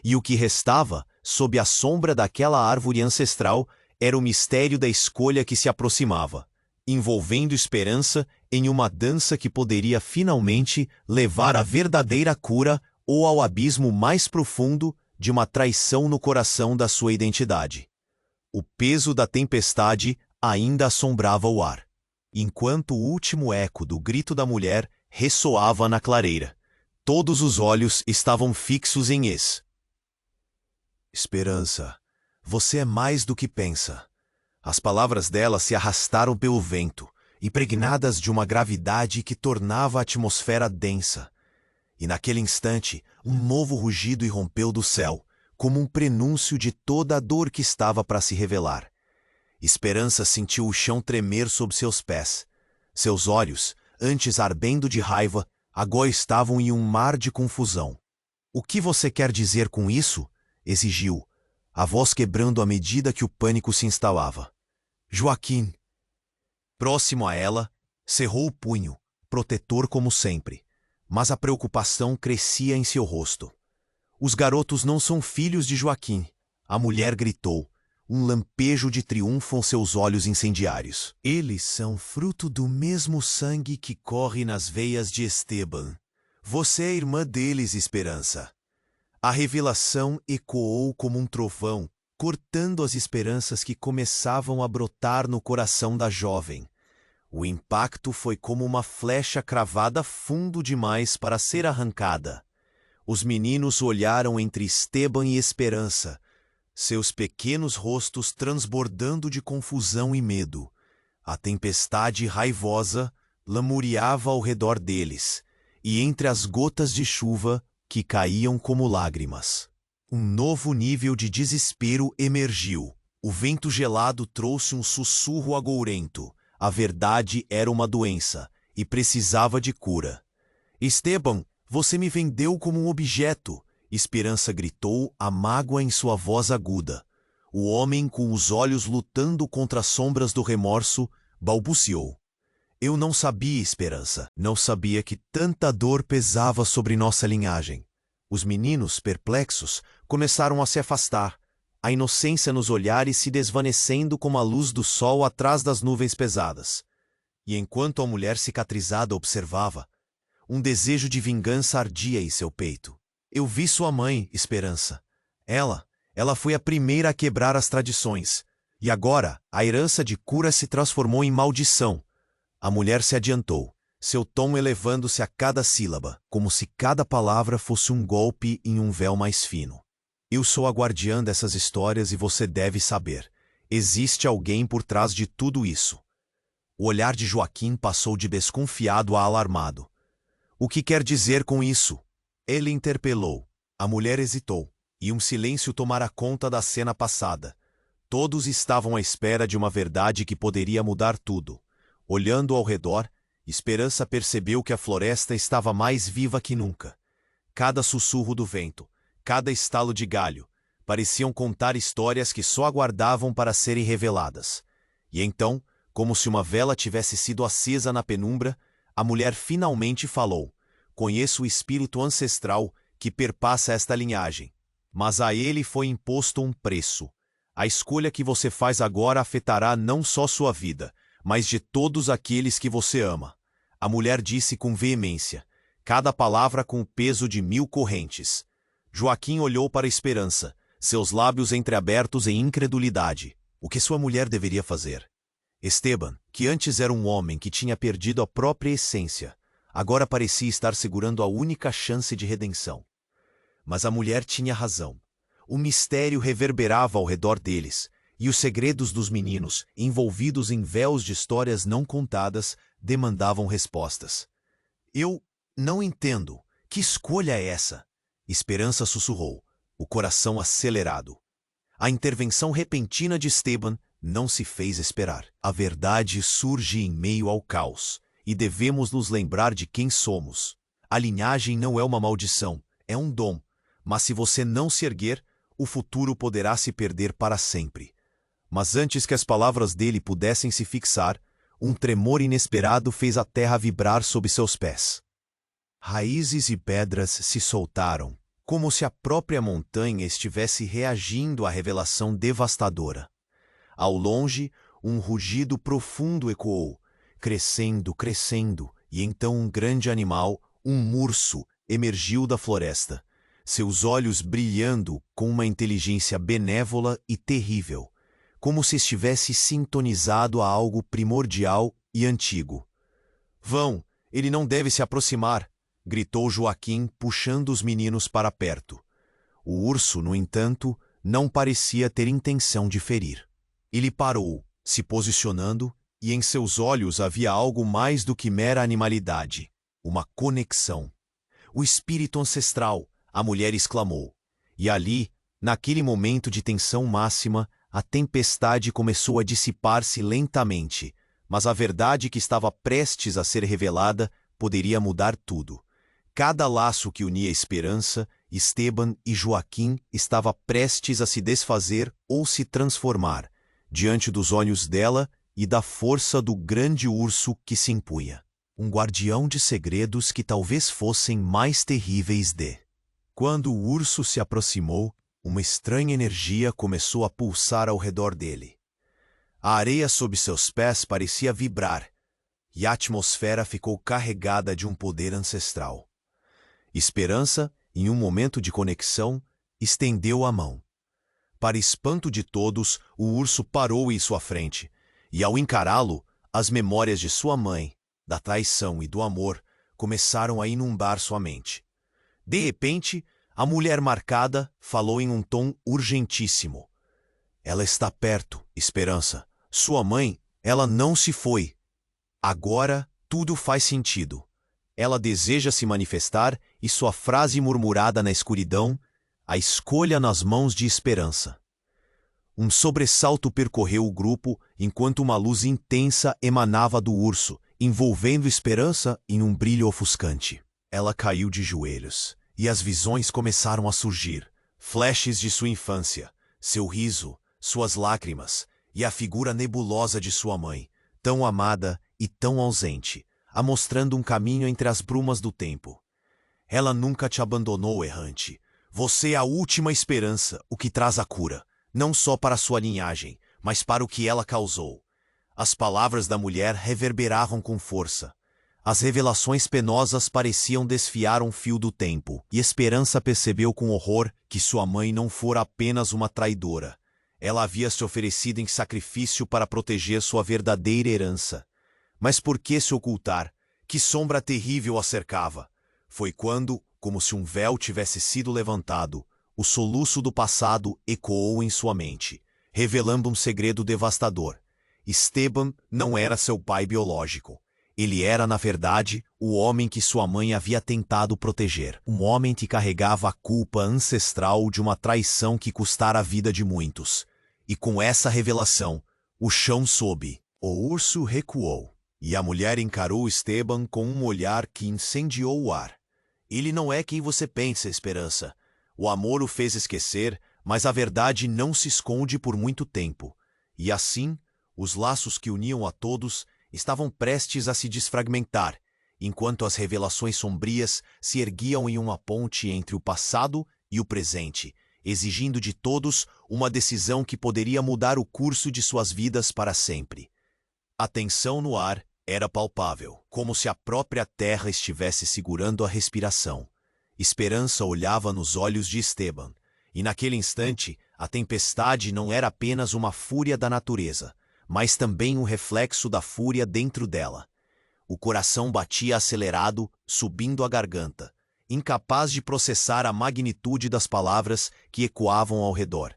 E o que restava, sob a sombra daquela árvore ancestral, era o mistério da escolha que se aproximava. envolvendo Esperança em uma dança que poderia finalmente levar à verdadeira cura ou ao abismo mais profundo de uma traição no coração da sua identidade. O peso da tempestade ainda assombrava o ar, enquanto o último eco do grito da mulher ressoava na clareira. Todos os olhos estavam fixos em Esperança, você é mais do que pensa. As palavras dela se arrastaram pelo vento, impregnadas de uma gravidade que tornava a atmosfera densa. E naquele instante, um novo rugido irrompeu do céu, como um prenúncio de toda a dor que estava para se revelar. Esperança sentiu o chão tremer sob seus pés. Seus olhos, antes ardendo de raiva, agora estavam em um mar de confusão. "O que você quer dizer com isso?" exigiu, a voz quebrando à medida que o pânico se instalava. Joaquim. Próximo a ela, cerrou o punho, protetor como sempre, mas a preocupação crescia em seu rosto. "Os garotos não são filhos de Joaquim", a mulher gritou, um lampejo de triunfo em seus olhos incendiários. "Eles são fruto do mesmo sangue que corre nas veias de Esteban. Você é irmã deles, Esperança." A revelação ecoou como um trovão, cortando as esperanças que começavam a brotar no coração da jovem. O impacto foi como uma flecha cravada fundo demais para ser arrancada. Os meninos olharam entre Esteban e Esperança, seus pequenos rostos transbordando de confusão e medo. A tempestade raivosa lamuriava ao redor deles, e entre as gotas de chuva que caíam como lágrimas, um novo nível de desespero emergiu. O vento gelado trouxe um sussurro agourento. A verdade era uma doença, e precisava de cura. "Esteban, você me vendeu como um objeto", Esperança gritou, a mágoa em sua voz aguda. O homem, com os olhos lutando contra as sombras do remorso, balbuciou. "Eu não sabia, Esperança. Não sabia que tanta dor pesava sobre nossa linhagem." Os meninos, perplexos, começaram a se afastar, a inocência nos olhares se desvanecendo como a luz do sol atrás das nuvens pesadas. E enquanto a mulher cicatrizada observava, um desejo de vingança ardia em seu peito. "Eu vi sua mãe, Esperança. Ela foi a primeira a quebrar as tradições. E agora, a herança de cura se transformou em maldição." A mulher se adiantou, seu tom elevando-se a cada sílaba, como se cada palavra fosse um golpe em um véu mais fino. "Eu sou a guardiã dessas histórias e você deve saber. Existe alguém por trás de tudo isso." O olhar de Joaquim passou de desconfiado a alarmado. "O que quer dizer com isso?" Ele interpelou. A mulher hesitou, e um silêncio tomara conta da cena passada. Todos estavam à espera de uma verdade que poderia mudar tudo. Olhando ao redor, Esperança percebeu que a floresta estava mais viva que nunca. Cada sussurro do vento, cada estalo de galho, pareciam contar histórias que só aguardavam para serem reveladas. E então, como se uma vela tivesse sido acesa na penumbra, a mulher finalmente falou. "Conheço o espírito ancestral que perpassa esta linhagem, mas a ele foi imposto um preço. A escolha que você faz agora afetará não só sua vida, mas de todos aqueles que você ama." A mulher disse com veemência, cada palavra com o peso de 1000 correntes. Joaquim olhou para a Esperança, seus lábios entreabertos em incredulidade. O que sua mulher deveria fazer? Esteban, que antes era um homem que tinha perdido a própria essência, agora parecia estar segurando a única chance de redenção. Mas a mulher tinha razão. O mistério reverberava ao redor deles, e os segredos dos meninos, envolvidos em véus de histórias não contadas, demandavam respostas. "Eu não entendo. Que escolha é essa?" Esperança sussurrou, o coração acelerado. A intervenção repentina de Esteban não se fez esperar. A verdade surge em meio ao caos, e devemos nos lembrar de quem somos. A linhagem não é uma maldição, é um dom, mas se você não se erguer, o futuro poderá se perder para sempre. Mas antes que as palavras dele pudessem se fixar, um tremor inesperado fez a terra vibrar sob seus pés. Raízes e pedras se soltaram, como se a própria montanha estivesse reagindo à revelação devastadora. Ao longe, um rugido profundo ecoou, crescendo, crescendo, e então um grande animal, um urso, emergiu da floresta, seus olhos brilhando com uma inteligência benévola e terrível, como se estivesse sintonizado a algo primordial e antigo. Vão, ele não deve se aproximar, gritou Joaquim, puxando os meninos para perto. O urso, no entanto, não parecia ter intenção de ferir. Ele parou, se posicionando, e em seus olhos havia algo mais do que mera animalidade, uma conexão. O espírito ancestral, a mulher exclamou. E ali, naquele momento de tensão máxima, a tempestade começou a dissipar-se lentamente, mas a verdade que estava prestes a ser revelada poderia mudar tudo. Cada laço que unia Esperança, Esteban e Joaquim estava prestes a se desfazer ou se transformar, diante dos olhos dela e da força do grande urso que se impunha. Um guardião de segredos que talvez fossem mais terríveis de... Quando o urso se aproximou, uma estranha energia começou a pulsar ao redor dele. A areia sob seus pés parecia vibrar, e a atmosfera ficou carregada de um poder ancestral. Esperança, em um momento de conexão, estendeu a mão. Para espanto de todos, o urso parou em sua frente, e ao encará-lo, as memórias de sua mãe, da traição e do amor, começaram a inundar sua mente. De repente, a mulher marcada falou em um tom urgentíssimo. Ela está perto, Esperança. Sua mãe, ela não se foi. Agora, tudo faz sentido. Ela deseja se manifestar e sua frase murmurada na escuridão, a escolha nas mãos de Esperança. Um sobressalto percorreu o grupo enquanto uma luz intensa emanava do urso, envolvendo Esperança em um brilho ofuscante. Ela caiu de joelhos, e as visões começaram a surgir, flashes de sua infância, seu riso, suas lágrimas, e a figura nebulosa de sua mãe, tão amada e tão ausente, a mostrando um caminho entre as brumas do tempo. Ela nunca te abandonou, errante. Você é a última esperança, o que traz a cura, não só para sua linhagem, mas para o que ela causou. As palavras da mulher reverberavam com força. As revelações penosas pareciam desfiar um fio do tempo, e Esperança percebeu com horror que sua mãe não fora apenas uma traidora. Ela havia se oferecido em sacrifício para proteger sua verdadeira herança. Mas por que se ocultar? Que sombra terrível a cercava? Foi quando, como se um véu tivesse sido levantado, o soluço do passado ecoou em sua mente, revelando um segredo devastador. Esteban não era seu pai biológico. Ele era, na verdade, o homem que sua mãe havia tentado proteger. Um homem que carregava a culpa ancestral de uma traição que custara a vida de muitos. E com essa revelação, o chão soube. O urso recuou, e a mulher encarou Esteban com um olhar que incendiou o ar. Ele não é quem você pensa, Esperança. O amor o fez esquecer, mas a verdade não se esconde por muito tempo. E assim, os laços que uniam a todos estavam prestes a se desfragmentar, enquanto as revelações sombrias se erguiam em uma ponte entre o passado e o presente, exigindo de todos uma decisão que poderia mudar o curso de suas vidas para sempre. A tensão no ar era palpável, como se a própria terra estivesse segurando a respiração. Esperança olhava nos olhos de Esteban, e naquele instante a tempestade não era apenas uma fúria da natureza, mas também um reflexo da fúria dentro dela. O coração batia acelerado, subindo a garganta, incapaz de processar a magnitude das palavras que ecoavam ao redor.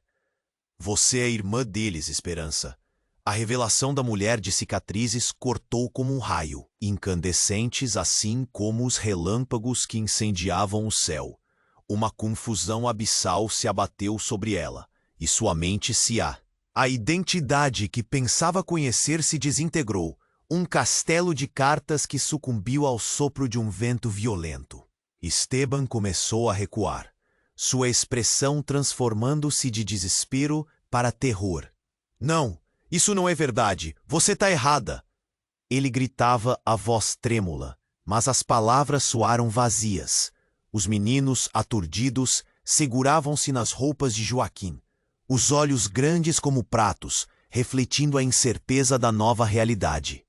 Você é irmã deles, Esperança. A revelação da mulher de cicatrizes cortou como um raio, incandescentes assim como os relâmpagos que incendiavam o céu. Uma confusão abissal se abateu sobre ela, e sua mente A identidade que pensava conhecer se desintegrou, um castelo de cartas que sucumbiu ao sopro de um vento violento. Esteban começou a recuar, sua expressão transformando-se de desespero para terror. Não, isso não é verdade, você está errada! Ele gritava a voz trêmula, mas as palavras soaram vazias. Os meninos, aturdidos, seguravam-se nas roupas de Joaquim. Os olhos grandes como pratos, refletindo a incerteza da nova realidade.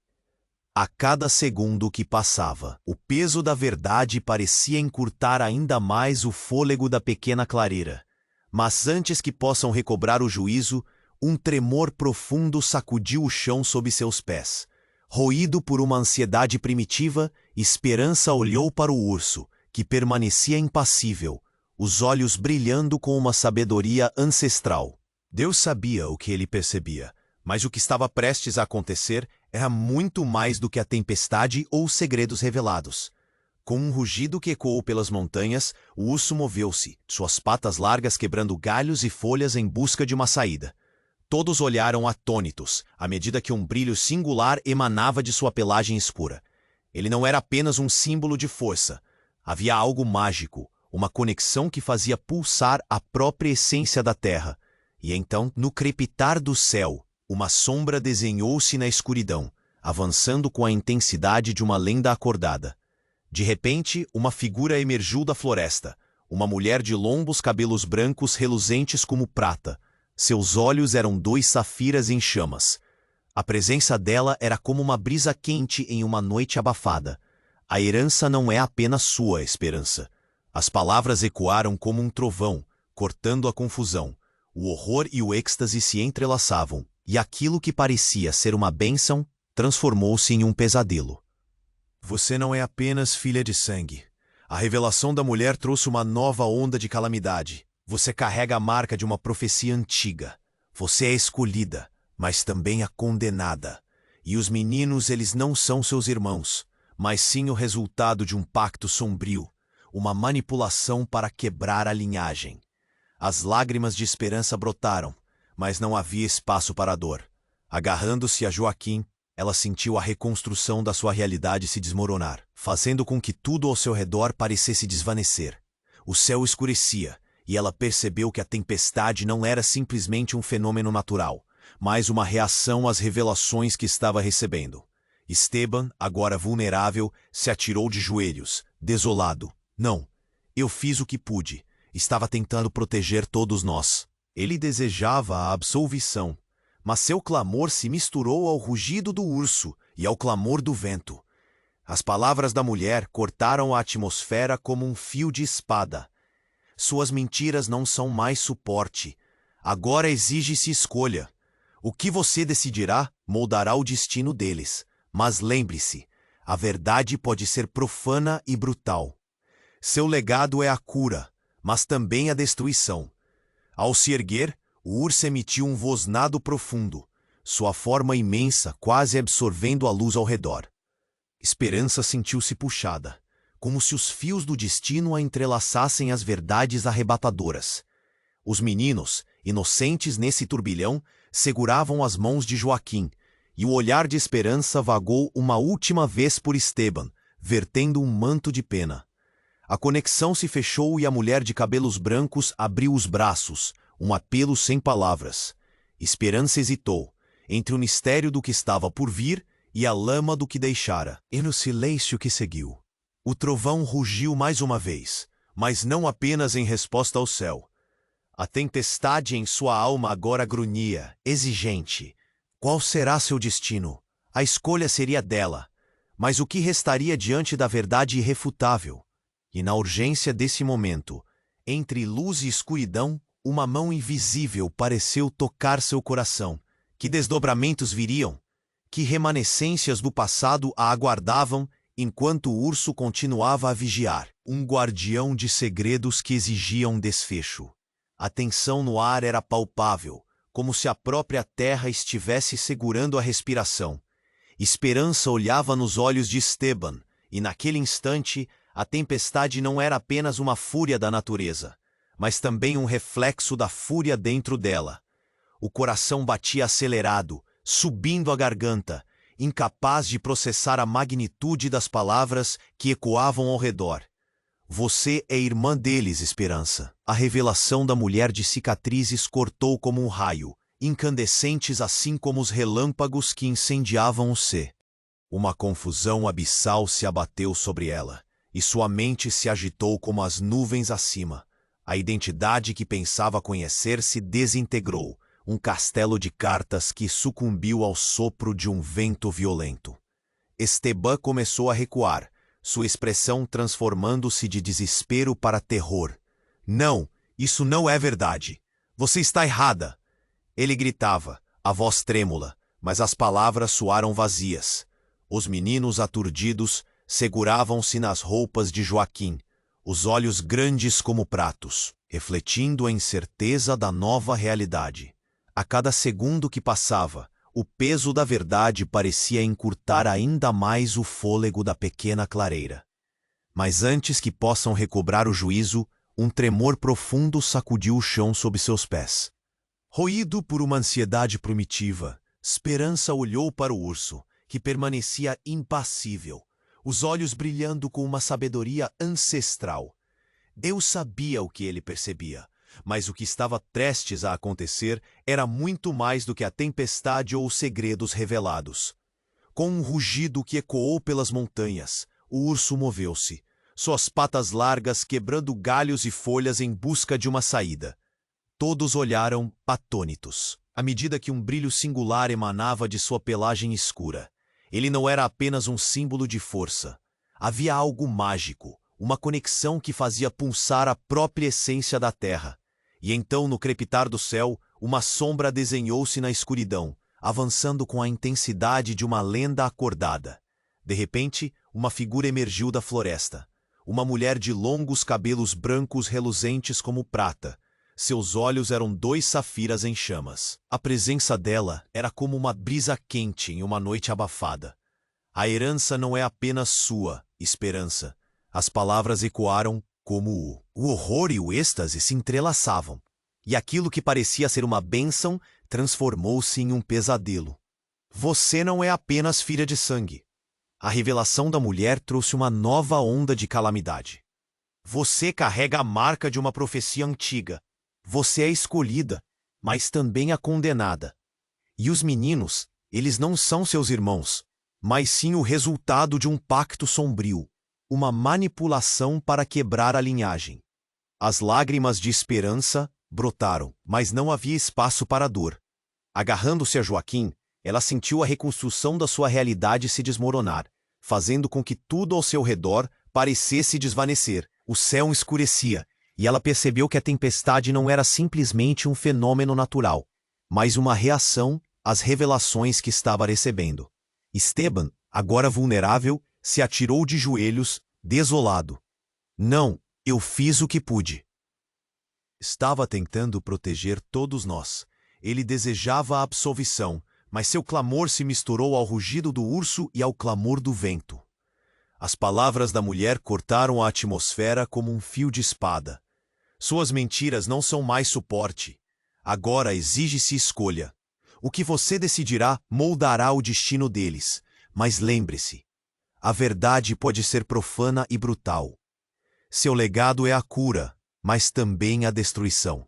A cada segundo que passava, o peso da verdade parecia encurtar ainda mais o fôlego da pequena clareira. Mas antes que possam recobrar o juízo, um tremor profundo sacudiu o chão sob seus pés. Roído por uma ansiedade primitiva, Esperança olhou para o urso, que permanecia impassível, os olhos brilhando com uma sabedoria ancestral. Deus sabia o que ele percebia, mas o que estava prestes a acontecer era muito mais do que a tempestade ou os segredos revelados. Com um rugido que ecoou pelas montanhas, o urso moveu-se, suas patas largas quebrando galhos e folhas em busca de uma saída. Todos olharam atônitos, à medida que um brilho singular emanava de sua pelagem escura. Ele não era apenas um símbolo de força. Havia algo mágico, uma conexão que fazia pulsar a própria essência da terra. E então, no crepitar do céu, uma sombra desenhou-se na escuridão, avançando com a intensidade de uma lenda acordada. De repente, uma figura emergiu da floresta, uma mulher de longos cabelos brancos reluzentes como prata. Seus olhos eram 2 safiras em chamas. A presença dela era como uma brisa quente em uma noite abafada. A herança não é apenas sua, Esperança. As palavras ecoaram como um trovão, cortando a confusão. O horror e o êxtase se entrelaçavam, e aquilo que parecia ser uma bênção transformou-se em um pesadelo. Você não é apenas filha de sangue. A revelação da mulher trouxe uma nova onda de calamidade. Você carrega a marca de uma profecia antiga. Você é escolhida, mas também a condenada. E os meninos, eles não são seus irmãos, mas sim o resultado de um pacto sombrio, uma manipulação para quebrar a linhagem. As lágrimas de Esperança brotaram, mas não havia espaço para a dor. Agarrando-se a Joaquim, ela sentiu a reconstrução da sua realidade se desmoronar, fazendo com que tudo ao seu redor parecesse desvanecer. O céu escurecia, e ela percebeu que a tempestade não era simplesmente um fenômeno natural, mas uma reação às revelações que estava recebendo. Esteban, agora vulnerável, se atirou de joelhos, desolado. Não, eu fiz o que pude. Estava tentando proteger todos nós. Ele desejava a absolvição, mas seu clamor se misturou ao rugido do urso e ao clamor do vento. As palavras da mulher cortaram a atmosfera como um fio de espada. Suas mentiras não são mais suporte. Agora exige-se escolha. O que você decidirá moldará o destino deles. Mas lembre-se, a verdade pode ser profana e brutal. Seu legado é a cura, mas também a destruição. Ao se erguer, o urso emitiu um rosnado profundo, sua forma imensa quase absorvendo a luz ao redor. Esperança sentiu-se puxada, como se os fios do destino a entrelaçassem às verdades arrebatadoras. Os meninos, inocentes nesse turbilhão, seguravam as mãos de Joaquim, e o olhar de Esperança vagou uma última vez por Esteban, vertendo um manto de pena. A conexão se fechou e a mulher de cabelos brancos abriu os braços, um apelo sem palavras. Esperança hesitou, entre o mistério do que estava por vir e a lama do que deixara. E no silêncio que seguiu, o trovão rugiu mais uma vez, mas não apenas em resposta ao céu. A tempestade em sua alma agora grunhia, exigente. Qual será seu destino? A escolha seria dela, mas o que restaria diante da verdade irrefutável? E na urgência desse momento, entre luz e escuridão, uma mão invisível pareceu tocar seu coração. Que desdobramentos viriam? Que remanescências do passado a aguardavam enquanto o urso continuava a vigiar? Um guardião de segredos que exigiam desfecho. A tensão no ar era palpável, como se a própria terra estivesse segurando a respiração. Esperança olhava nos olhos de Esteban, e naquele instante, a tempestade não era apenas uma fúria da natureza, mas também um reflexo da fúria dentro dela. O coração batia acelerado, subindo a garganta, incapaz de processar a magnitude das palavras que ecoavam ao redor. Você é irmã deles, Esperança. A revelação da mulher de cicatrizes cortou como um raio, incandescentes assim como os relâmpagos que incendiavam o céu. Uma confusão abissal se abateu sobre ela, e sua mente se agitou como as nuvens acima. A identidade que pensava conhecer se desintegrou, um castelo de cartas que sucumbiu ao sopro de um vento violento. Esteban começou a recuar, sua expressão transformando-se de desespero para terror. Não, isso não é verdade. Você está errada. Ele gritava, a voz trêmula, mas as palavras soaram vazias. Os meninos aturdidos seguravam-se nas roupas de Joaquim, os olhos grandes como pratos, refletindo a incerteza da nova realidade. A cada segundo que passava, o peso da verdade parecia encurtar ainda mais o fôlego da pequena clareira. Mas antes que possam recobrar o juízo, um tremor profundo sacudiu o chão sob seus pés. Roído por uma ansiedade primitiva, Esperança olhou para o urso, que permanecia impassível, os olhos brilhando com uma sabedoria ancestral. Deus sabia o que ele percebia, mas o que estava prestes a acontecer era muito mais do que a tempestade ou os segredos revelados. Com um rugido que ecoou pelas montanhas, o urso moveu-se, suas patas largas quebrando galhos e folhas em busca de uma saída. Todos olharam atônitos, à medida que um brilho singular emanava de sua pelagem escura. Ele não era apenas um símbolo de força. Havia algo mágico, uma conexão que fazia pulsar a própria essência da terra. E então, no crepitar do céu, uma sombra desenhou-se na escuridão, avançando com a intensidade de uma lenda acordada. De repente, uma figura emergiu da floresta. Uma mulher de longos cabelos brancos reluzentes como prata. Seus olhos eram 2 safiras em chamas. A presença dela era como uma brisa quente em uma noite abafada. A herança não é apenas sua, Esperança. As palavras ecoaram como o horror e o êxtase se entrelaçavam. E aquilo que parecia ser uma bênção transformou-se em um pesadelo. Você não é apenas filha de sangue. A revelação da mulher trouxe uma nova onda de calamidade. Você carrega a marca de uma profecia antiga. Você é escolhida, mas também a condenada. E os meninos, eles não são seus irmãos, mas sim o resultado de um pacto sombrio, uma manipulação para quebrar a linhagem. As lágrimas de Esperança brotaram, mas não havia espaço para a dor. Agarrando-se a Joaquim, ela sentiu a reconstrução da sua realidade se desmoronar, fazendo com que tudo ao seu redor parecesse desvanecer. O céu escurecia, e ela percebeu que a tempestade não era simplesmente um fenômeno natural, mas uma reação às revelações que estava recebendo. Esteban, agora vulnerável, se atirou de joelhos, desolado. Não, eu fiz o que pude. Estava tentando proteger todos nós. Ele desejava a absolvição, mas seu clamor se misturou ao rugido do urso e ao clamor do vento. As palavras da mulher cortaram a atmosfera como um fio de espada. Suas mentiras não são mais suporte. Agora exige-se escolha. O que você decidirá moldará o destino deles. Mas lembre-se, a verdade pode ser profana e brutal. Seu legado é a cura, mas também a destruição.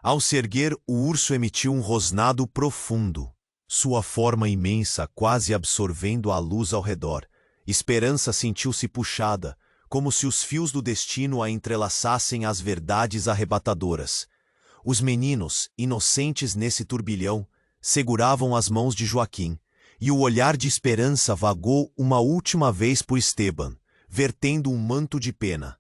Ao se erguer, o urso emitiu um rosnado profundo, sua forma imensa quase absorvendo a luz ao redor. Esperança sentiu-se puxada, como se os fios do destino a entrelaçassem às verdades arrebatadoras. Os meninos, inocentes nesse turbilhão, seguravam as mãos de Joaquim, e o olhar de Esperança vagou uma última vez por Esteban, vertendo um manto de pena.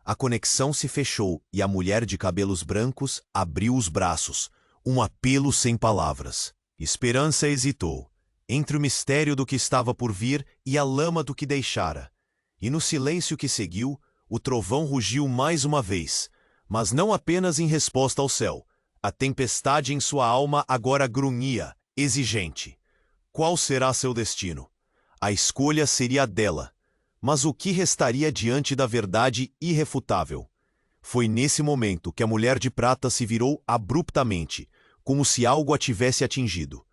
A conexão se fechou e a mulher de cabelos brancos abriu os braços, um apelo sem palavras. Esperança hesitou, entre o mistério do que estava por vir e a lama do que deixara. E no silêncio que seguiu, o trovão rugiu mais uma vez, mas não apenas em resposta ao céu. A tempestade em sua alma agora grunhia, exigente. Qual será seu destino? A escolha seria dela. Mas o que restaria diante da verdade irrefutável? Foi nesse momento que a mulher de prata se virou abruptamente, como se algo a tivesse atingido.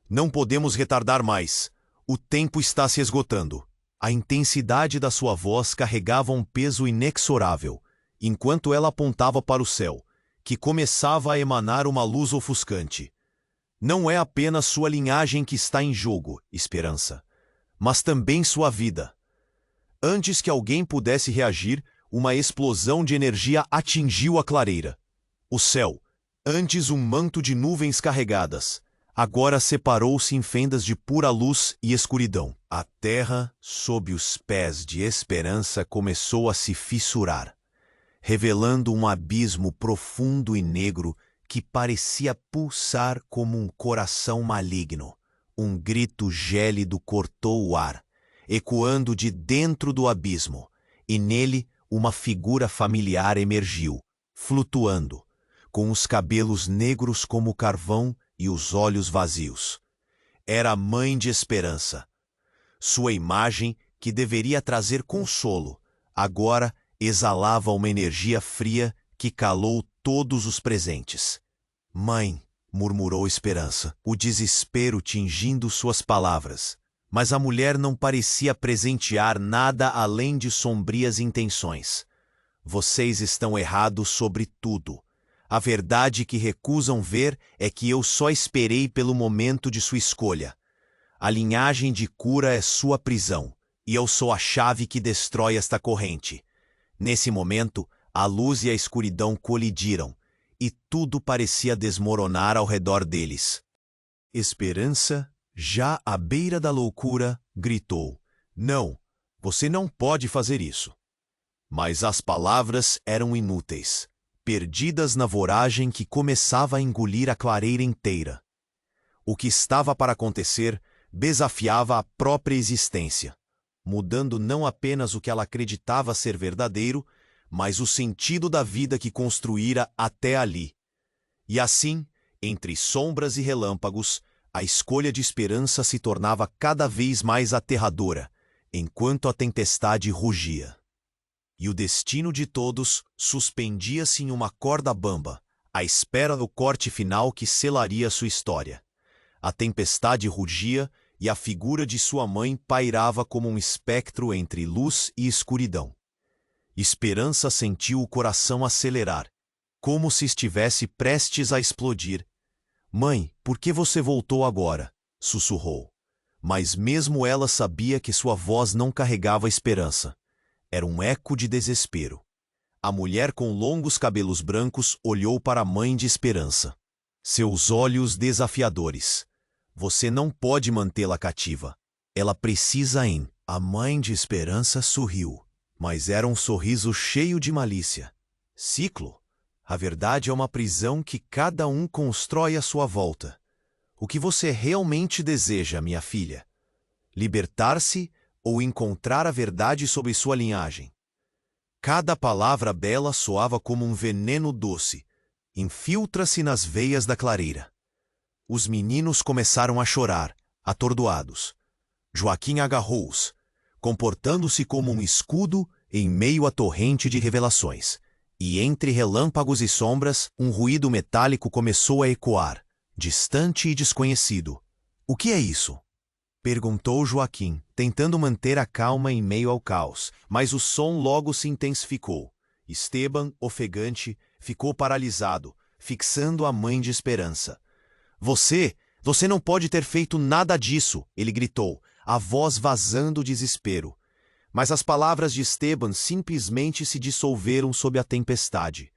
Não podemos retardar mais. O tempo está se esgotando. A intensidade da sua voz carregava um peso inexorável, enquanto ela apontava para o céu, que começava a emanar uma luz ofuscante. Não é apenas sua linhagem que está em jogo, Esperança, mas também sua vida. Antes que alguém pudesse reagir, uma explosão de energia atingiu a clareira. O céu, Antes um manto de nuvens carregadas, agora separou-se em fendas de pura luz e escuridão. A terra, sob os pés de Esperança, começou a se fissurar, revelando um abismo profundo e negro que parecia pulsar como um coração maligno. Um grito gélido cortou o ar, ecoando de dentro do abismo, e nele uma figura familiar emergiu, flutuando, com os cabelos negros como carvão e os olhos vazios. Era a mãe de Esperança. Sua imagem, que deveria trazer consolo, agora exalava uma energia fria que calou todos os presentes. Mãe, murmurou Esperança, o desespero tingindo suas palavras. Mas a mulher não parecia presentear nada além de sombrias intenções. Vocês estão errados sobre tudo. A verdade que recusam ver é que eu só esperei pelo momento de sua escolha. A linhagem de cura é sua prisão, e eu sou a chave que destrói esta corrente. Nesse momento, a luz e a escuridão colidiram, e tudo parecia desmoronar ao redor deles. Esperança, já à beira da loucura, gritou: Não, você não pode fazer isso. Mas as palavras eram inúteis, perdidas na voragem que começava a engolir a clareira inteira. O que estava para acontecer desafiava a própria existência, mudando não apenas o que ela acreditava ser verdadeiro, mas o sentido da vida que construíra até ali. E assim, entre sombras e relâmpagos, a escolha de Esperança se tornava cada vez mais aterradora, enquanto a tempestade rugia. E o destino de todos suspendia-se em uma corda bamba, à espera do corte final que selaria sua história. A tempestade rugia e a figura de sua mãe pairava como um espectro entre luz e escuridão. Esperança sentiu o coração acelerar, como se estivesse prestes a explodir. Mãe, por que você voltou agora? Sussurrou. Mas mesmo ela sabia que sua voz não carregava esperança. Era um eco de desespero. A mulher com longos cabelos brancos olhou para a mãe de Esperança. Seus olhos desafiadores. Você não pode mantê-la cativa. Ela precisa ir. A mãe de Esperança sorriu, mas era um sorriso cheio de malícia. Ciclo. A verdade é uma prisão que cada um constrói à sua volta. O que você realmente deseja, minha filha? Libertar-se ou encontrar a verdade sobre sua linhagem? Cada palavra bela soava como um veneno doce. Infiltra-se nas veias da clareira. Os meninos começaram a chorar, atordoados. Joaquim agarrou-os, comportando-se como um escudo em meio à torrente de revelações. E entre relâmpagos e sombras, um ruído metálico começou a ecoar, distante e desconhecido. O que é isso? Perguntou Joaquim, tentando manter a calma em meio ao caos, mas o som logo se intensificou. Esteban, ofegante, ficou paralisado, fixando a mãe de Esperança. Você não pode ter feito nada disso, ele gritou, a voz vazando desespero. Mas as palavras de Esteban simplesmente se dissolveram sob a tempestade.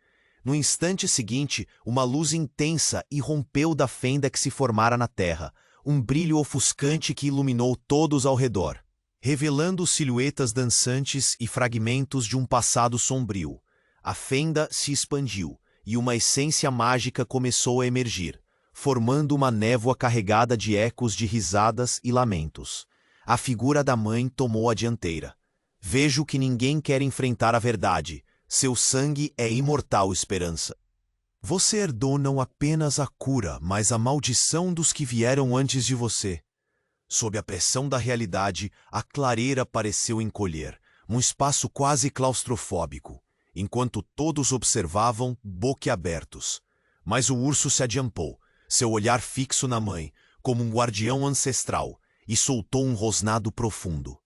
No instante seguinte, uma luz intensa irrompeu da fenda que se formara na terra, um brilho ofuscante que iluminou todos ao redor, revelando silhuetas dançantes e fragmentos de um passado sombrio. A fenda se expandiu, e uma essência mágica começou a emergir, formando uma névoa carregada de ecos de risadas e lamentos. A figura da mãe tomou a dianteira. Vejo que ninguém quer enfrentar a verdade. Seu sangue é imortal, Esperança. Você herdou não apenas a cura, mas a maldição dos que vieram antes de você. Sob a pressão da realidade, a clareira pareceu encolher, um espaço quase claustrofóbico, enquanto todos observavam boquiabertos. Mas o urso se adiantou, seu olhar fixo na mãe, como um guardião ancestral, e soltou um rosnado profundo.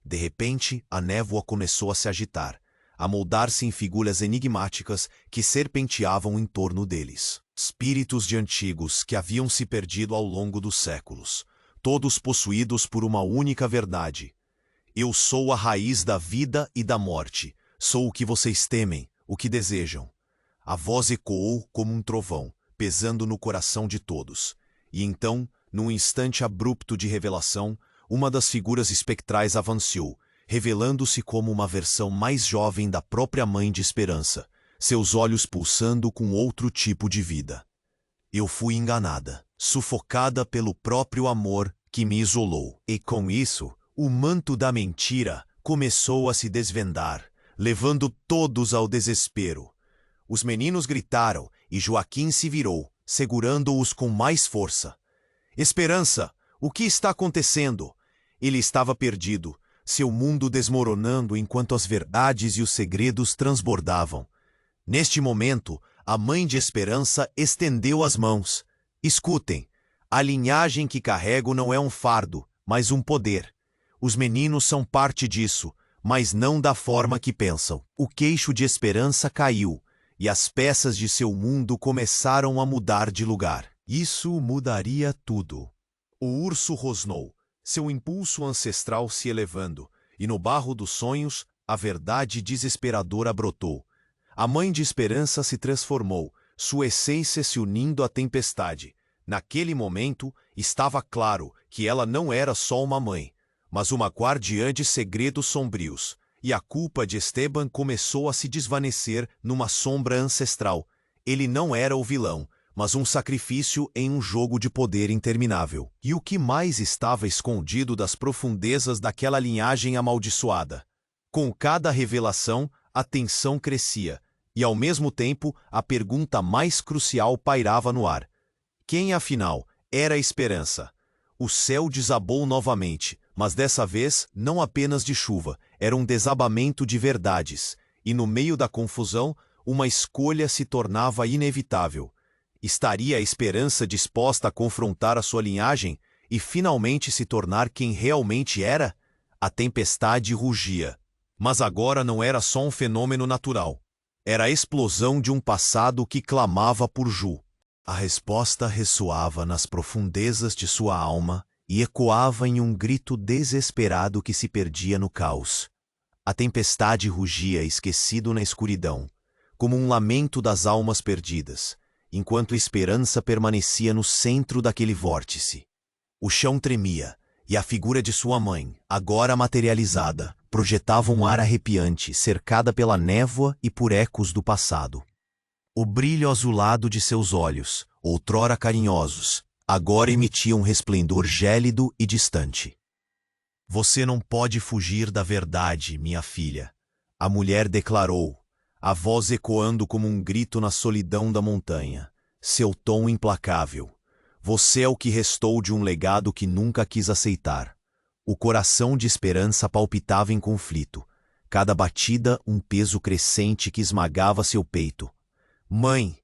De repente, a névoa começou a se agitar, a moldar-se em figuras enigmáticas que serpenteavam em torno deles. Espíritos de antigos que haviam se perdido ao longo dos séculos, todos possuídos por uma única verdade. Eu sou a raiz da vida e da morte. Sou o que vocês temem, o que desejam. A voz ecoou como um trovão, pesando no coração de todos. E então, num instante abrupto de revelação, uma das figuras espectrais avançou, revelando-se como uma versão mais jovem da própria Mãe de Esperança, seus olhos pulsando com outro tipo de vida. Eu fui enganada, sufocada pelo próprio amor que me isolou. E com isso, o manto da mentira começou a se desvendar, levando todos ao desespero. Os meninos gritaram e Joaquim se virou, segurando-os com mais força. Esperança, o que está acontecendo? Ele estava perdido, seu mundo desmoronando enquanto as verdades e os segredos transbordavam. Neste momento, a Mãe de Esperança estendeu as mãos. Escutem, a linhagem que carrego não é um fardo, mas um poder. Os meninos são parte disso, mas não da forma que pensam. O queixo de Esperança caiu, e as peças de seu mundo começaram a mudar de lugar. Isso mudaria tudo. O urso rosnou, seu impulso ancestral se elevando, e no barro dos sonhos, a verdade desesperadora brotou. A Mãe de Esperança se transformou, sua essência se unindo à tempestade. Naquele momento, estava claro que ela não era só uma mãe, mas uma guardiã de segredos sombrios, e a culpa de Esteban começou a se desvanecer numa sombra ancestral. Ele não era o vilão, mas um sacrifício em um jogo de poder interminável. E o que mais estava escondido das profundezas daquela linhagem amaldiçoada? Com cada revelação, a tensão crescia, e ao mesmo tempo a pergunta mais crucial pairava no ar. Quem, afinal, era a Esperança? O céu desabou novamente, mas dessa vez não apenas de chuva, era um desabamento de verdades, e no meio da confusão, uma escolha se tornava inevitável. Estaria a Esperança disposta a confrontar a sua linhagem e finalmente se tornar quem realmente era? A tempestade rugia. Mas agora não era só um fenômeno natural. Era a explosão de um passado que clamava por Ju. A resposta ressoava nas profundezas de sua alma e ecoava em um grito desesperado que se perdia no caos. A tempestade rugia esquecido na escuridão, como um lamento das almas perdidas, enquanto a Esperança permanecia no centro daquele vórtice. O chão tremia, e a figura de sua mãe, agora materializada, projetava um ar arrepiante, cercada pela névoa e por ecos do passado. O brilho azulado de seus olhos, outrora carinhosos, agora emitia um resplendor gélido e distante. Você não pode fugir da verdade, minha filha, a mulher declarou, a voz ecoando como um grito na solidão da montanha, seu tom implacável. Você é o que restou de um legado que nunca quis aceitar. O coração de Esperança palpitava em conflito, cada batida um peso crescente que esmagava seu peito. Mãe!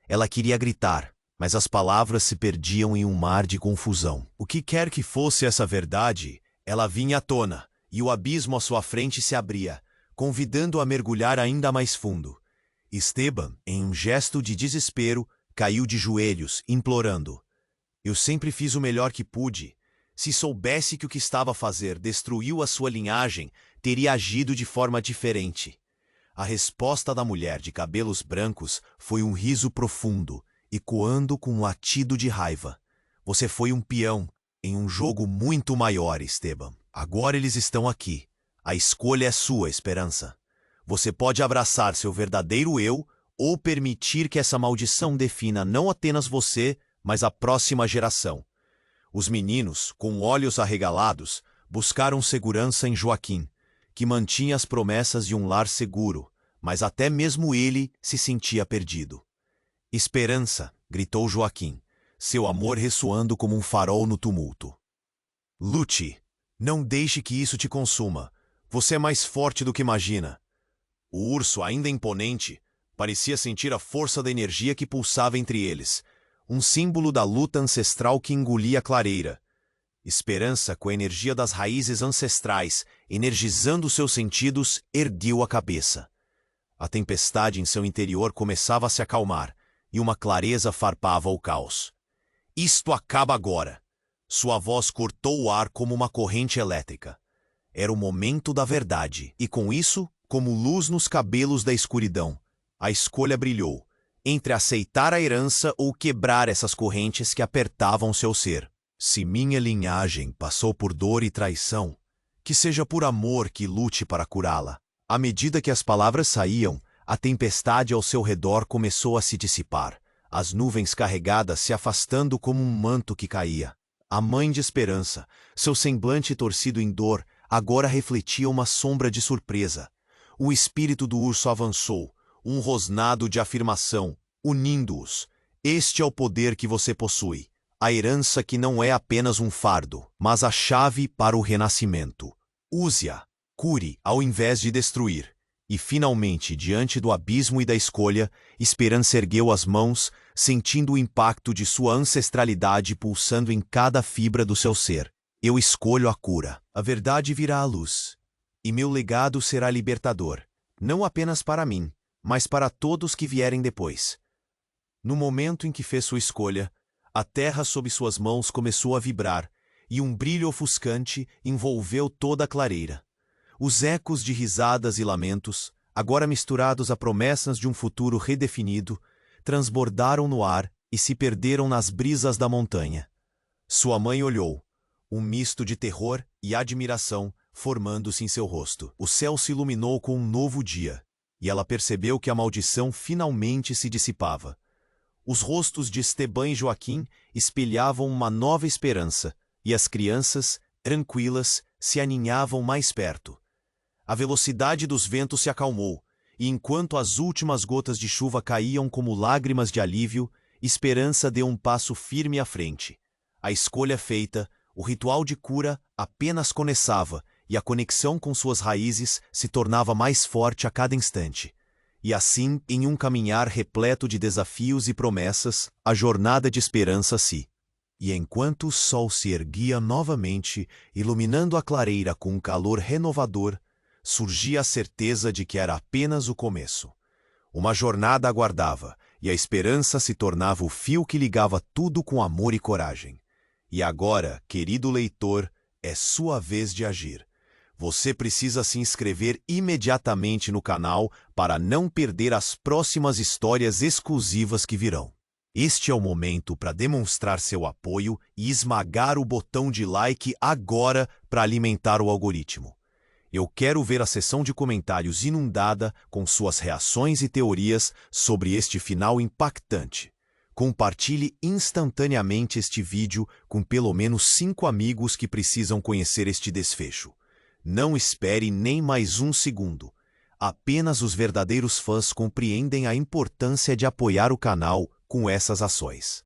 Ela queria gritar, mas as palavras se perdiam em um mar de confusão. O que quer que fosse essa verdade, ela vinha à tona, e o abismo à sua frente se abria, convidando-a a mergulhar ainda mais fundo. Esteban, em um gesto de desespero, caiu de joelhos, implorando. Eu sempre fiz o melhor que pude. Se soubesse que o que estava a fazer destruiu a sua linhagem, teria agido de forma diferente. A resposta da mulher de cabelos brancos foi um riso profundo, ecoando com um latido de raiva. Você foi um peão em um jogo muito maior, Esteban. Agora eles estão aqui. A escolha é sua, Esperança. Você pode abraçar seu verdadeiro eu ou permitir que essa maldição defina não apenas você, mas a próxima geração. Os meninos, com olhos arregalados, buscaram segurança em Joaquim, que mantinha as promessas de um lar seguro, mas até mesmo ele se sentia perdido. Esperança, gritou Joaquim, seu amor ressoando como um farol no tumulto. Lute, não deixe que isso te consuma. Você é mais forte do que imagina. O urso, ainda imponente, parecia sentir a força da energia que pulsava entre eles, um símbolo da luta ancestral que engolia a clareira. Esperança, com a energia das raízes ancestrais, energizando seus sentidos, ergueu a cabeça. A tempestade em seu interior começava a se acalmar, e uma clareza farpava o caos. Isto acaba agora. Sua voz cortou o ar como uma corrente elétrica. Era o momento da verdade, e com isso, como luz nos cabelos da escuridão, a escolha brilhou. entre aceitar a herança ou quebrar essas correntes que apertavam seu ser. Se minha linhagem passou por dor e traição, que seja por amor que lute para curá-la. À medida que as palavras saíam, a tempestade ao seu redor começou a se dissipar, as nuvens carregadas se afastando como um manto que caía. A mãe de esperança, seu semblante torcido em dor, agora refletia uma sombra de surpresa. O espírito do urso avançou, um rosnado de afirmação, unindo-os. Este é o poder que você possui, a herança que não é apenas um fardo, mas a chave para o renascimento. Use-a, cure ao invés de destruir. E finalmente, diante do abismo e da escolha, Esperança ergueu as mãos, sentindo o impacto de sua ancestralidade pulsando em cada fibra do seu ser. Eu escolho a cura. A verdade virá à luz. E meu legado será libertador, não apenas para mim, mas para todos que vierem depois. No momento em que fez sua escolha, a terra sob suas mãos começou a vibrar, e um brilho ofuscante envolveu toda a clareira. Os ecos de risadas e lamentos, agora misturados a promessas de um futuro redefinido, transbordaram no ar e se perderam nas brisas da montanha. Sua mãe olhou, um misto de terror e admiração formando-se em seu rosto. O céu se iluminou com um novo dia, e ela percebeu que a maldição finalmente se dissipava. Os rostos de Esteban e Joaquim espelhavam uma nova esperança, e as crianças, tranquilas, se aninhavam mais perto. A velocidade dos ventos se acalmou, e enquanto as últimas gotas de chuva caíam como lágrimas de alívio, Esperança deu um passo firme à frente. A escolha feita, o ritual de cura apenas começava, e a conexão com suas raízes se tornava mais forte a cada instante. E assim, em um caminhar repleto de desafios e promessas, a jornada de Esperança se... E enquanto o sol se erguia novamente, iluminando a clareira com um calor renovador, surgia a certeza de que era apenas o começo. Uma jornada aguardava, e a esperança se tornava o fio que ligava tudo com amor e coragem. E agora, querido leitor, é sua vez de agir. Você precisa se inscrever imediatamente no canal para não perder as próximas histórias exclusivas que virão. Este é o momento para demonstrar seu apoio e esmagar o botão de like agora para alimentar o algoritmo. Eu quero ver a seção de comentários inundada com suas reações e teorias sobre este final impactante. Compartilhe instantaneamente este vídeo com pelo menos 5 amigos que precisam conhecer este desfecho. Não espere nem mais um segundo. Apenas os verdadeiros fãs compreendem a importância de apoiar o canal com essas ações.